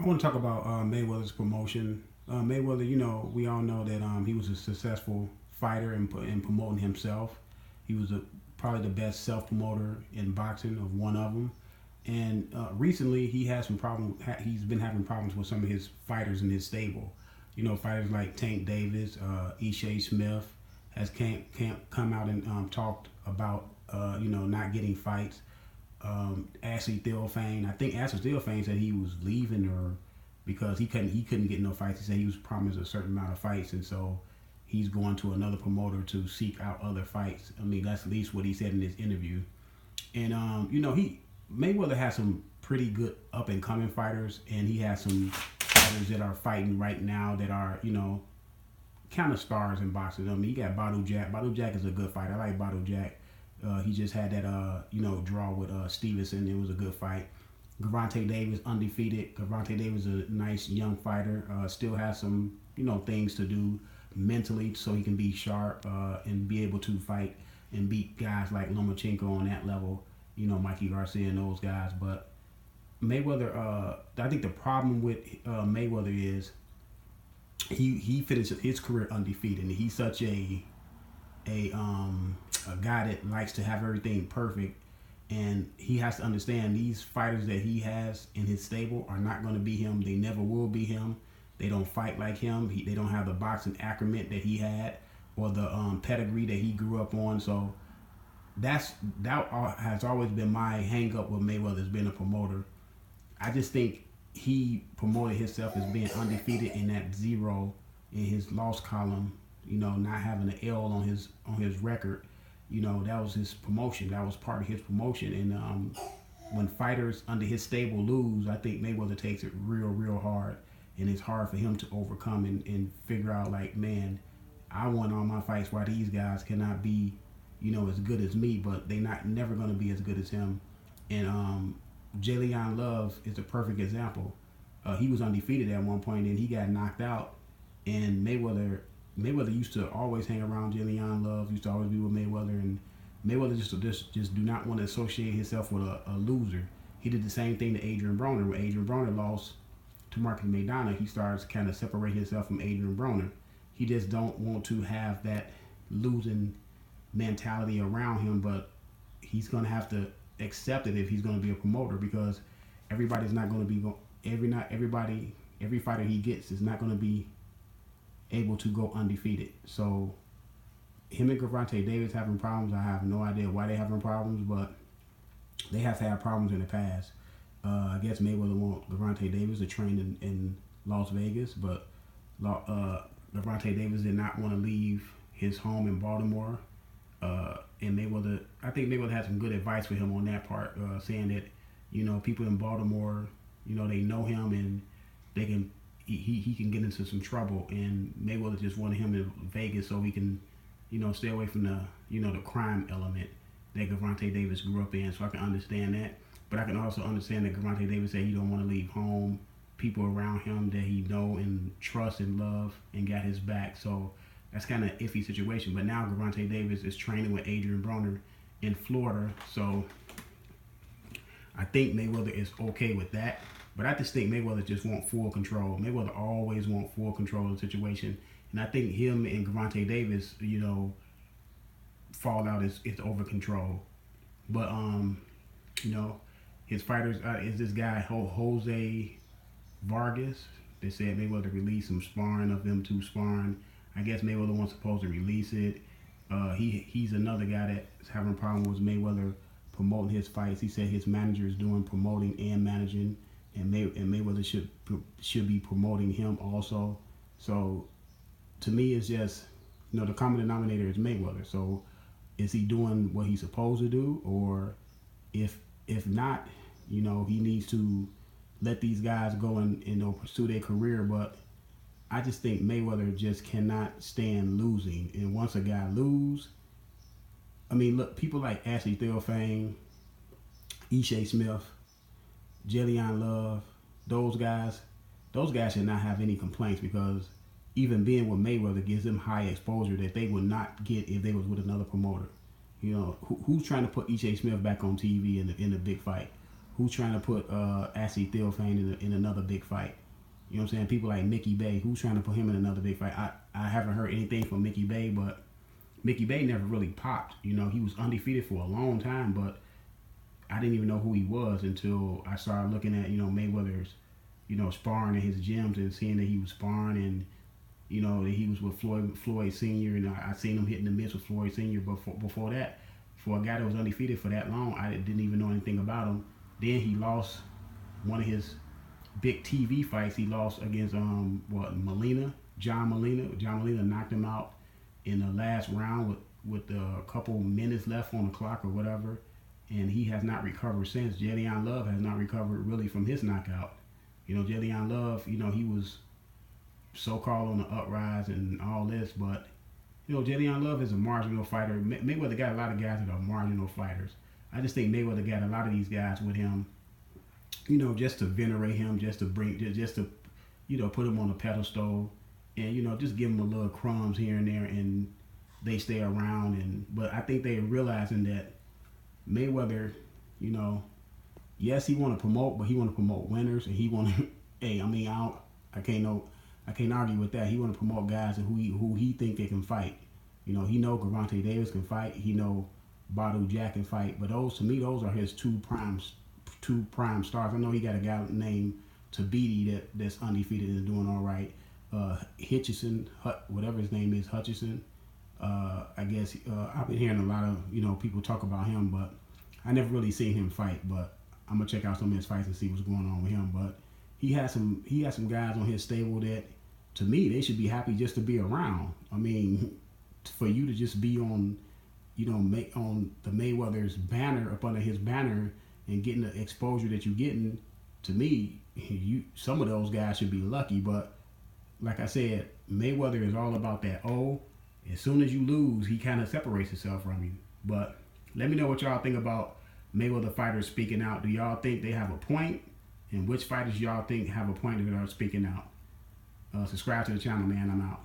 I want to talk about Mayweather's promotion. Mayweather, we all know that he was a successful fighter in promoting himself. He was probably the best self promoter in boxing of one of them. And recently, he has some problem. He's been having problems with some of his fighters in his stable. Fighters like Tank Davis, Ishai Smith can't come out and talked about not getting fights. Ashley Theophane. I think Ashley Theophane said he was leaving her because he couldn't get no fights. He said he was promised a certain amount of fights, and so he's going to another promoter to seek out other fights. I mean, that's at least what he said in this interview. And he Mayweather has some pretty good up and coming fighters, and he has some fighters that are fighting right now that are kind of stars in boxing. I mean, you got Badu Jack. Badu Jack is a good fighter. I like Badu Jack. He just had that draw with Stevenson. It was a good fight. Gervonta Davis undefeated. Gervonta Davis is a nice young fighter. Still has some things to do mentally so he can be sharp and be able to fight and beat guys like Lomachenko on that level. Mikey Garcia and those guys. But Mayweather, I think the problem with Mayweather is he finished his career undefeated, and he's such a guy that likes to have everything perfect, and he has to understand these fighters that he has in his stable are not going to be him. They never will be him. They don't fight like him. They don't have the boxing acumen that he had or the pedigree that he grew up on. So that has always been my hang up with Mayweather as being a promoter. I just think he promoted himself as being undefeated in that zero in his loss column. Not having an L on his record. That was his promotion. That was part of his promotion. And when fighters under his stable lose, I think Mayweather takes it real, real hard. And it's hard for him to overcome and figure out, like, man, I won all my fights while these guys cannot be, as good as me, but they not never going to be as good as him. And Jalen Love is a perfect example. He was undefeated at one point, and he got knocked out. And Mayweather used to always hang around Jalen Love, used to always be with Mayweather, and Mayweather just do not want to associate himself with a loser. He did the same thing to Adrian Broner. When Adrian Broner lost to Marcus McDonough, he starts kind of separating himself from Adrian Broner. He just don't want to have that losing mentality around him, but he's going to have to accept it if he's going to be a promoter, because everybody's not going to be every fighter he gets is not going to be able to go undefeated. So him and Gervonta Davis having problems, I have no idea why they're having problems, but they have had problems in the past. I guess Mayweather want Gervonta Davis to train in Las Vegas, but Gervonta Davis did not want to leave his home in Baltimore. And I think Mayweather had some good advice for him on that part, saying that, people in Baltimore, they know him and they can he can get into some trouble, and Mayweather just wanted him in Vegas so he can, stay away from the crime element that Gervonta Davis grew up in. So I can understand that, but I can also understand that Gervonta Davis said he don't want to leave home, people around him that he know and trust and love and got his back. So that's kind of iffy situation. But now Gervonta Davis is training with Adrian Broner in Florida, so I think Mayweather is okay with that. But I just think Mayweather just want full control. Mayweather always want full control of the situation. And I think him and Gervonta Davis, fallout is over control. But, his fighters is this guy, Jose Vargas. They said Mayweather released some sparring of them two sparring. I guess Mayweather wasn't supposed to release it. He's another guy that's having a problem with Mayweather promoting his fights. He said his manager is doing promoting and managing, and Mayweather should be promoting him also. So to me, it's just the common denominator is Mayweather. So is he doing what he's supposed to do, or if not, he needs to let these guys go and pursue their career. But I just think Mayweather just cannot stand losing, and once a guy lose, I mean, look, people like Ashley Theophane, Ishai Smith, Jillian Love, those guys should not have any complaints, because even being with Mayweather gives them high exposure that they would not get if they was with another promoter. Who's trying to put Ishai Smith back on TV in the big fight? Who's trying to put Ashley Theophane in another big fight? You know what I'm saying? People like Mickey Bay. Who's trying to put him in another big fight? I haven't heard anything from Mickey Bay, but Mickey Bay never really popped. You know, he was undefeated for a long time, but I didn't even know who he was until I started looking at, Mayweather's, sparring at his gyms and seeing that he was sparring and, that he was with Floyd Sr. And I seen him hitting the mitts with Floyd Sr. But before that, for a guy that was undefeated for that long, I didn't even know anything about him. Then he lost one of his big TV fights. He lost against John Molina. John Molina knocked him out in the last round with a couple minutes left on the clock or whatever, and he has not recovered since. Jedion Love has not recovered really from his knockout. Jedion Love, he was so-called on the uprise and all this, but Jedion Love is a marginal fighter. Mayweather got a lot of guys that are marginal fighters. I just think Mayweather got a lot of these guys with him, just to venerate him, just to put him on a pedestal, and just give him a little crumbs here and there, and they stay around. But I think they're realizing that Mayweather, yes, he want to promote, but he want to promote winners, and he want to. Hey, I can't argue with that. He want to promote guys who he think they can fight. He know Gervonta Davis can fight. He know Badu Jack can fight. But those are his two prime stars. I know he got a guy named Tabiti that's undefeated and doing all right. Hutchison, whatever his name is, Hutchison. I guess I've been hearing a lot of people talk about him, but I never really seen him fight. But I'm gonna check out some of his fights and see what's going on with him. But he has some guys on his stable that, to me, they should be happy just to be around. I mean, for you to just be on, on the Mayweather's banner, up under his banner, and getting the exposure that you're getting, to me, some of those guys should be lucky. But like I said, Mayweather is all about that. As soon as you lose, he kind of separates himself from you. But let me know what y'all think about Mayweather fighters speaking out. Do y'all think they have a point? And which fighters y'all think have a point that are speaking out? Subscribe to the channel, man. I'm out.